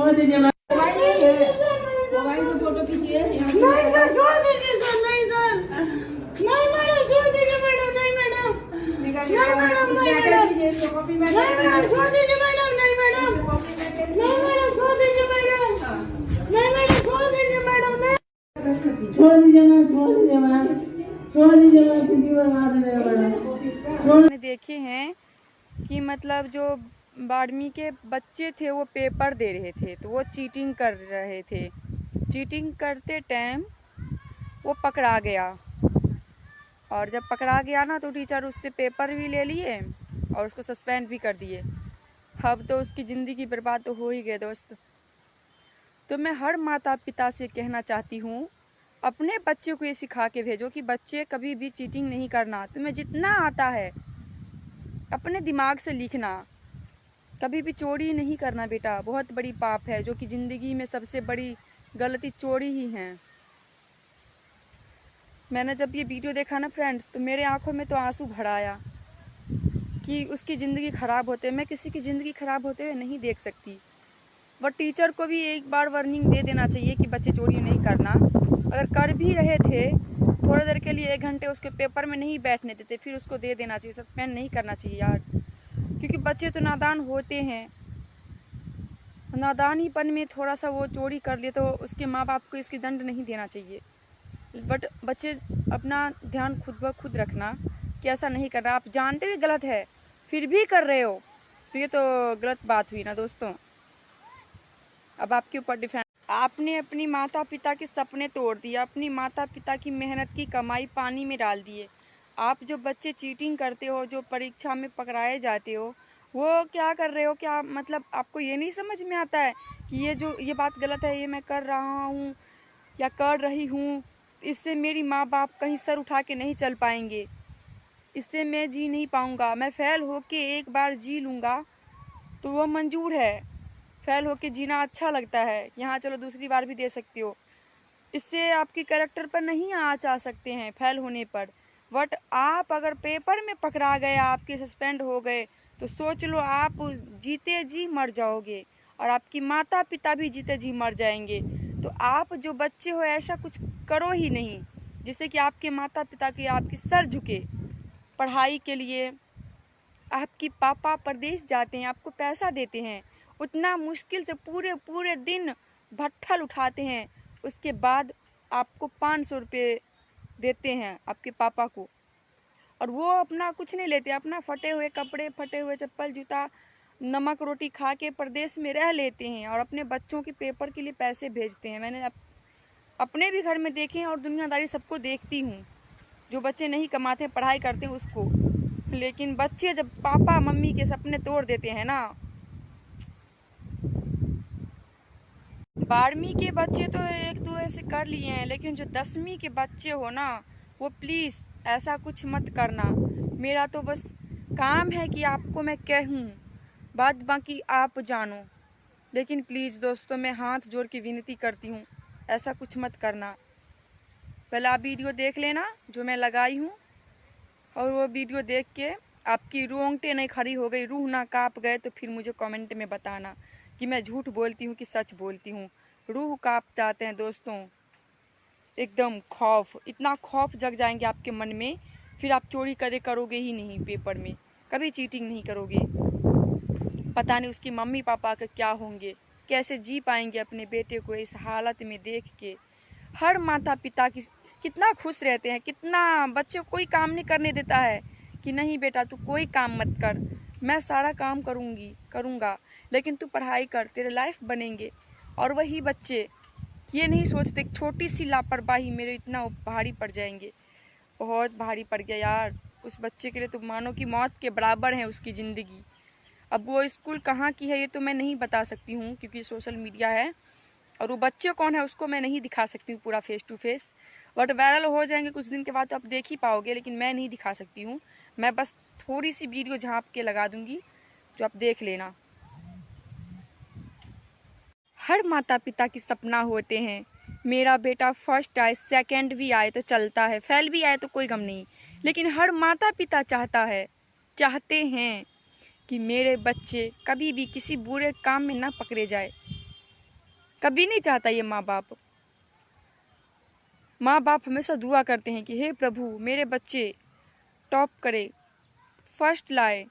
छोड़ दीजिए मोबाइल नहीं है, मोबाइल से फोटो खींचिए। नहीं सर छोड़ दीजिए सर, नहीं सर, नहीं मैडम छोड़ दीजिए मैडम, नहीं मैडम, नहीं मैडम, नहीं मैडम, नहीं मैडम छोड़ दीजिए मैडम, नहीं मैडम, नहीं मैडम छोड़ दीजिए मैडम, नहीं मैडम छोड़ दीजिए मैडम, छोड़ दीजिए मैम, छोड़ दीजिए मैम, छोड़ दीजिए मैम, किसी बर्बाद नहीं मैडम। देखे हैं कि मतलब जो 12वीं के बच्चे थे वो पेपर दे रहे थे तो वो चीटिंग कर रहे थे। चीटिंग करते टाइम वो पकड़ा गया और जब पकड़ा गया ना तो टीचर उससे पेपर भी ले लिए और उसको सस्पेंड भी कर दिए। अब तो उसकी ज़िंदगी बर्बाद तो हो ही गए दोस्त। तो मैं हर माता पिता से कहना चाहती हूँ, अपने बच्चे को ये सिखा के भेजो कि बच्चे कभी भी चीटिंग नहीं करना। तुम्हें जितना आता है अपने दिमाग से लिखना, कभी भी चोरी नहीं करना बेटा, बहुत बड़ी पाप है, जो कि ज़िंदगी में सबसे बड़ी गलती चोरी ही है। मैंने जब ये वीडियो देखा ना फ्रेंड, तो मेरे आंखों में तो आंसू भर आया कि उसकी ज़िंदगी ख़राब होते, मैं किसी की ज़िंदगी ख़राब होते हुए नहीं देख सकती। और टीचर को भी एक बार वार्निंग दे देना चाहिए कि बच्चे चोरी नहीं करना। अगर कर भी रहे थे थोड़ी देर के लिए 1 घंटे उसके पेपर में नहीं बैठने देते, फिर उसको दे देना चाहिए, सस्पेंड नहीं करना चाहिए यार, क्योंकि बच्चे तो नादान होते हैं। नादानीपन में थोड़ा सा वो चोरी कर लिए तो उसके माँ बाप को इसकी दंड नहीं देना चाहिए। बट बच्चे अपना ध्यान खुद ब खुद रखना कि ऐसा नहीं करना। आप जानते हुए गलत है फिर भी कर रहे हो तो ये तो गलत बात हुई ना दोस्तों। अब आपके ऊपर डिफेंड, आपने अपनी माता पिता के सपने तोड़ दिए, अपनी माता पिता की मेहनत की कमाई पानी में डाल दिए। आप जो बच्चे चीटिंग करते हो, जो परीक्षा में पकड़ाए जाते हो, वो क्या कर रहे हो? क्या मतलब आपको ये नहीं समझ में आता है कि ये बात गलत है, ये मैं कर रहा हूँ या कर रही हूँ, इससे मेरी माँ बाप कहीं सर उठा के नहीं चल पाएंगे, इससे मैं जी नहीं पाऊँगा। मैं फेल होके एक बार जी लूँगा तो वो मंजूर है, फेल होके जीना अच्छा लगता है, यहाँ चलो दूसरी बार भी दे सकती हो। इससे आपकी कैरेक्टर पर नहीं आँच आ सकते हैं फेल होने पर। बट आप अगर पेपर में पकड़ा गए, आपके सस्पेंड हो गए, तो सोच लो आप जीते जी मर जाओगे और आपकी माता पिता भी जीते जी मर जाएंगे। तो आप जो बच्चे हो ऐसा कुछ करो ही नहीं जिससे कि आपके माता पिता की आपकी सर झुके। पढ़ाई के लिए आपकी पापा प्रदेश जाते हैं, आपको पैसा देते हैं, उतना मुश्किल से पूरे पूरे दिन भट्ठल उठाते हैं, उसके बाद आपको 500 रुपये देते हैं आपके पापा को, और वो अपना कुछ नहीं लेते, अपना फटे हुए कपड़े, फटे हुए चप्पल जूता, नमक रोटी खा के प्रदेश में रह लेते हैं और अपने बच्चों के पेपर के लिए पैसे भेजते हैं। मैंने अपने भी घर में देखे हैं और दुनियादारी सबको देखती हूँ, जो बच्चे नहीं कमाते पढ़ाई करते हैं उसको। लेकिन बच्चे जब पापा मम्मी के सपने तोड़ देते हैं ना, 12वीं के बच्चे तो 1-2 ऐसे कर लिए हैं, लेकिन जो 10वीं के बच्चे हो ना, वो प्लीज़ ऐसा कुछ मत करना। मेरा तो बस काम है कि आपको मैं कहूँ, बाद बाकी आप जानो। लेकिन प्लीज़ दोस्तों, मैं हाथ जोड़ के विनती करती हूँ, ऐसा कुछ मत करना। पहले आप वीडियो देख लेना जो मैं लगाई हूँ, और वो वीडियो देख के आपकी रोंगटे नहीं खड़ी हो गई, रूह ना काँप गए, तो फिर मुझे कमेंट में बताना कि मैं झूठ बोलती हूँ कि सच बोलती हूँ। रूह काँप जाते हैं दोस्तों, एकदम खौफ, इतना खौफ जग जाएंगे आपके मन में, फिर आप चोरी करोगे ही नहीं, पेपर में कभी चीटिंग नहीं करोगे। पता नहीं उसकी मम्मी पापा का क्या होंगे, कैसे जी पाएंगे अपने बेटे को इस हालत में देख के। हर माता पिता की कितना खुश रहते हैं, कितना बच्चे को कोई काम नहीं करने देता है कि नहीं बेटा तू कोई काम मत कर, मैं सारा काम करूँगा, लेकिन तू पढ़ाई कर, तेरे लाइफ बनेंगे। और वही बच्चे ये नहीं सोचते छोटी सी लापरवाही मेरे इतना भारी पड़ जाएंगे। बहुत भारी पड़ गया यार उस बच्चे के लिए, तो मानो कि मौत के बराबर है उसकी ज़िंदगी। अब वो स्कूल कहाँ की है ये तो मैं नहीं बता सकती हूँ, क्योंकि सोशल मीडिया है, और वो बच्चे कौन है उसको मैं नहीं दिखा सकती हूँ पूरा face to face. But viral हो जाएंगे कुछ दिन के बाद तो आप देख ही पाओगे, लेकिन मैं नहीं दिखा सकती हूँ। मैं बस थोड़ी सी वीडियो झाँप के लगा दूँगी जो आप देख लेना। हर माता पिता की सपना होते हैं, मेरा बेटा फर्स्ट आए, सेकंड भी आए तो चलता है, फेल भी आए तो कोई गम नहीं, लेकिन हर माता पिता चाहते हैं कि मेरे बच्चे कभी भी किसी बुरे काम में ना पकड़े जाए। कभी नहीं चाहता ये माँ बाप। माँ बाप हमेशा दुआ करते हैं कि हे प्रभु मेरे बच्चे टॉप करे, फर्स्ट लाए,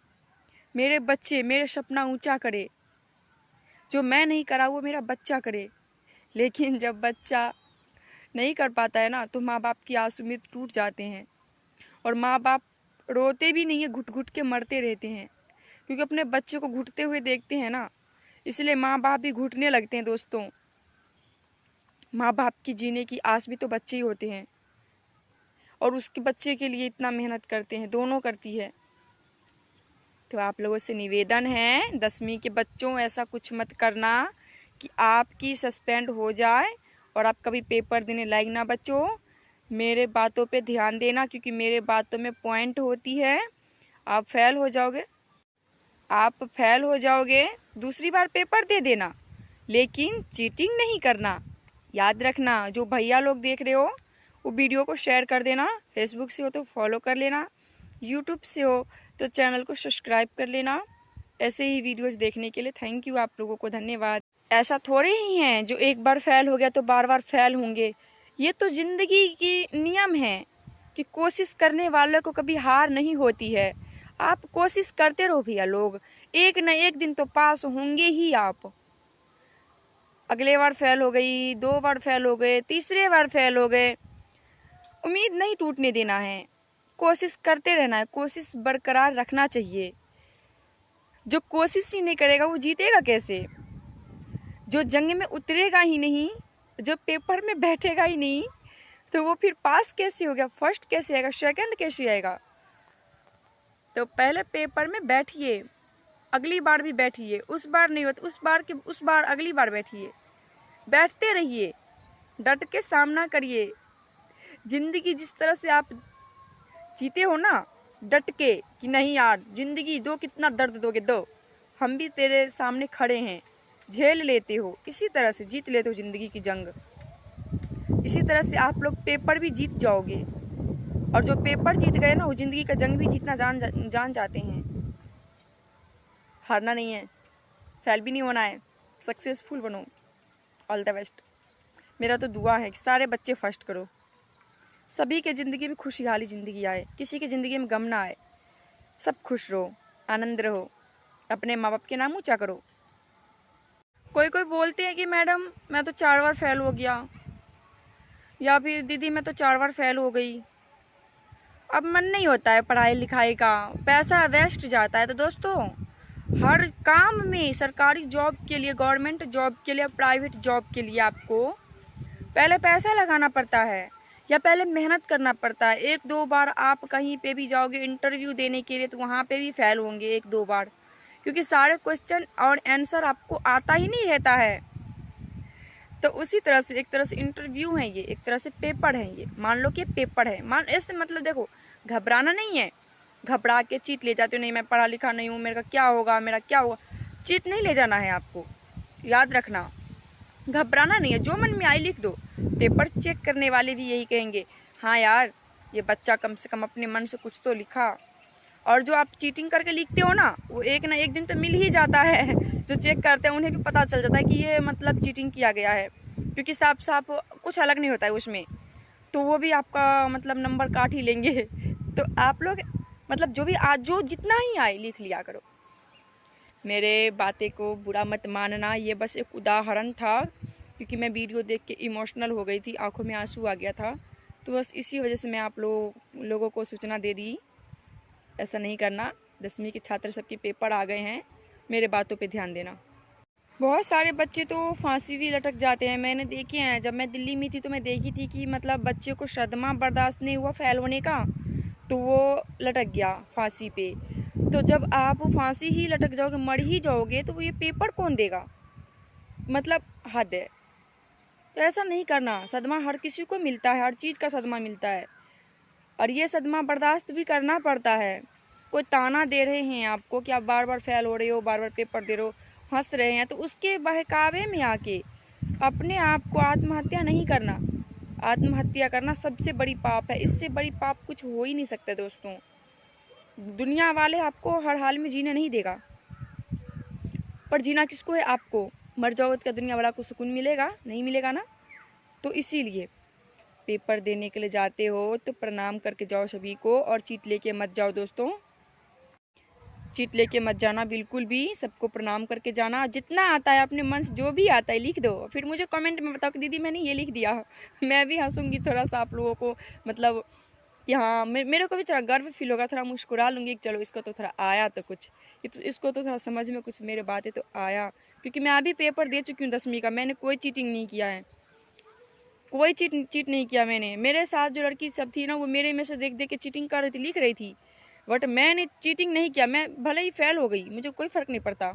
मेरे बच्चे मेरे सपना ऊंचा करे, जो मैं नहीं करा वो मेरा बच्चा करे। लेकिन जब बच्चा नहीं कर पाता है ना, तो माँ बाप की आंसू में टूट जाते हैं। और माँ बाप रोते भी नहीं है, घुट घुट के मरते रहते हैं, क्योंकि अपने बच्चे को घुटते हुए देखते हैं ना, इसलिए माँ बाप भी घुटने लगते हैं। दोस्तों, माँ बाप की जीने की आस भी तो बच्चे ही होते हैं, और उसके बच्चे के लिए इतना मेहनत करते हैं, दोनों करती है। तो आप लोगों से निवेदन है, 10वीं के बच्चों ऐसा कुछ मत करना कि आपकी सस्पेंड हो जाए और आप कभी पेपर देने लायक ना बचो। मेरे बातों पे ध्यान देना, क्योंकि मेरे बातों में पॉइंट होती है। आप फेल हो जाओगे, दूसरी बार पेपर दे देना, लेकिन चीटिंग नहीं करना। याद रखना, जो भैया लोग देख रहे हो वो वीडियो को शेयर कर देना, फेसबुक से हो तो फॉलो कर लेना, यूट्यूब से हो तो चैनल को सब्सक्राइब कर लेना। ऐसे ही वीडियोस देखने के लिए थैंक यू, आप लोगों को धन्यवाद। ऐसा थोड़े ही हैं जो एक बार फेल हो गया तो बार बार फेल होंगे। ये तो जिंदगी की नियम है कि कोशिश करने वाले को कभी हार नहीं होती है। आप कोशिश करते रहो भैया लोग, एक न एक दिन तो पास होंगे ही आप। अगले बार फेल हो गई, 2 बार फेल हो गए, तीसरे बार फेल हो गए, उम्मीद नहीं टूटने देना है, कोशिश करते रहना है, कोशिश बरकरार रखना चाहिए। जो कोशिश ही नहीं करेगा वो जीतेगा कैसे? जो जंग में उतरेगा ही नहीं, जो पेपर में बैठेगा ही नहीं, तो वो फिर पास कैसे हो गया? फर्स्ट कैसे आएगा? सेकंड कैसे आएगा? तो पहले पेपर में बैठिए, अगली बार भी बैठिए, उस बार नहीं होता उस बार अगली बार बैठिए, बैठते रहिए, डट के सामना करिए। जिंदगी जिस तरह से आप जीते हो ना, डट के कि नहीं यार जिंदगी दो, कितना दर्द दोगे दो, हम भी तेरे सामने खड़े हैं, झेल लेते हो, इसी तरह से जीत लेते हो जिंदगी की जंग। इसी तरह से आप लोग पेपर भी जीत जाओगे, और जो पेपर जीत गए ना वो जिंदगी का जंग भी जीतना जान जाते हैं। हारना नहीं है, फेल भी नहीं होना है, सक्सेसफुल बनो। All the best. मेरा तो दुआ है कि सारे बच्चे फर्स्ट करो, सभी के ज़िंदगी में खुशहाली ज़िंदगी आए, किसी की ज़िंदगी में गम ना आए, सब खुश रहो, आनंद रहो, अपने माँ बाप के नाम ऊँचा करो। कोई बोलते हैं कि मैडम मैं तो 4 बार फेल हो गया, या फिर दीदी मैं तो 4 बार फेल हो गई। अब मन नहीं होता है पढ़ाई लिखाई का, पैसा वेस्ट जाता है। तो दोस्तों, हर काम में, सरकारी जॉब के लिए, गवर्नमेंट जॉब के लिए, प्राइवेट जॉब के लिए आपको पहले पैसा लगाना पड़ता है, या पहले मेहनत करना पड़ता है। 1-2 बार आप कहीं पे भी जाओगे इंटरव्यू देने के लिए तो वहाँ पे भी फेल होंगे 1-2 बार, क्योंकि सारे क्वेश्चन और आंसर आपको आता ही नहीं रहता है। तो उसी तरह से एक तरह से इंटरव्यू है ये, एक तरह से पेपर है ये। मान लो कि पेपर है, ऐसे मतलब देखो, घबराना नहीं है, घबरा के चीट ले जाते हो, नहीं मैं पढ़ा लिखा नहीं हूँ, मेरा क्या होगा, चीट नहीं ले जाना है आपको। याद रखना, घबराना नहीं है, जो मन में आई लिख दो। पेपर चेक करने वाले भी यही कहेंगे, हाँ यार ये बच्चा कम से कम अपने मन से कुछ तो लिखा। और जो आप चीटिंग करके लिखते हो ना, वो एक ना एक दिन तो मिल ही जाता है। जो चेक करते हैं उन्हें भी पता चल जाता है कि ये मतलब चीटिंग किया गया है, क्योंकि साफ साफ कुछ अलग नहीं होता है उसमें, तो वो भी आपका मतलब नंबर काट ही लेंगे। तो आप लोग मतलब जो भी आज जो जितना ही आए लिख लिया करो। मेरे बातें को बुरा मत मानना, ये बस एक उदाहरण था, क्योंकि मैं वीडियो देख के इमोशनल हो गई थी, आंखों में आंसू आ गया था, तो बस इसी वजह से मैं आप लोगों को सूचना दे दी। ऐसा नहीं करना। 10वीं के छात्र सबके पेपर आ गए हैं, मेरे बातों पे ध्यान देना। बहुत सारे बच्चे तो फांसी भी लटक जाते हैं, मैंने देखे हैं। जब मैं दिल्ली में थी तो मैं देखी थी कि मतलब बच्चे को सदमा बर्दाश्त नहीं हुआ फेल होने का, तो वो लटक गया फांसी पे। तो जब आप फांसी ही लटक जाओगे, मर ही जाओगे, तो वो ये पेपर कौन देगा? मतलब हद है। तो ऐसा नहीं करना। सदमा हर किसी को मिलता है, हर चीज़ का सदमा मिलता है, और ये सदमा बर्दाश्त भी करना पड़ता है। कोई ताना दे रहे हैं आपको कि आप बार बार फेल हो रहे हो, बार बार पेपर दे रहे हो, हंस रहे हैं, तो उसके बहकावे में आके अपने आप को आत्महत्या नहीं करना। आत्महत्या करना सबसे बड़ी पाप है, इससे बड़ी पाप कुछ हो ही नहीं सकता दोस्तों। दुनिया वाले आपको हर हाल में जीने नहीं देगा, पर जीना किसको है? आपको। मर जाओ तो क्या दुनिया वाला को सुकून मिलेगा? नहीं मिलेगा ना। तो इसीलिए पेपर देने के लिए जाते हो तो प्रणाम करके जाओ सभी को, और चीट लेके मत जाओ दोस्तों, चीट लेके मत जाना बिल्कुल भी, सबको प्रणाम करके जाना। जितना आता है अपने मन से जो भी आता है लिख दो, फिर मुझे कमेंट में बताओ कि दीदी मैंने ये लिख दिया। मैं भी हंसूंगी थोड़ा सा आप लोगों को, मतलब कि हाँ मेरे को भी थोड़ा गर्व फील होगा, थोड़ा मुस्कुरा लूँगी कि चलो इसको तो थोड़ा आया, तो कुछ इसको तो थोड़ा समझ में कुछ मेरे बातें तो आया, क्योंकि मैं अभी पेपर दे चुकी हूँ 10वीं का। मैंने कोई चीटिंग नहीं किया है, कोई चीट नहीं किया मैंने। मेरे साथ जो लड़की सब थी ना वो मेरे में से देख देख के चीटिंग कर रही थी, लिख रही थी, बट मैंने चीटिंग नहीं किया। मैं भले ही फेल हो गई, मुझे कोई फ़र्क नहीं पड़ता,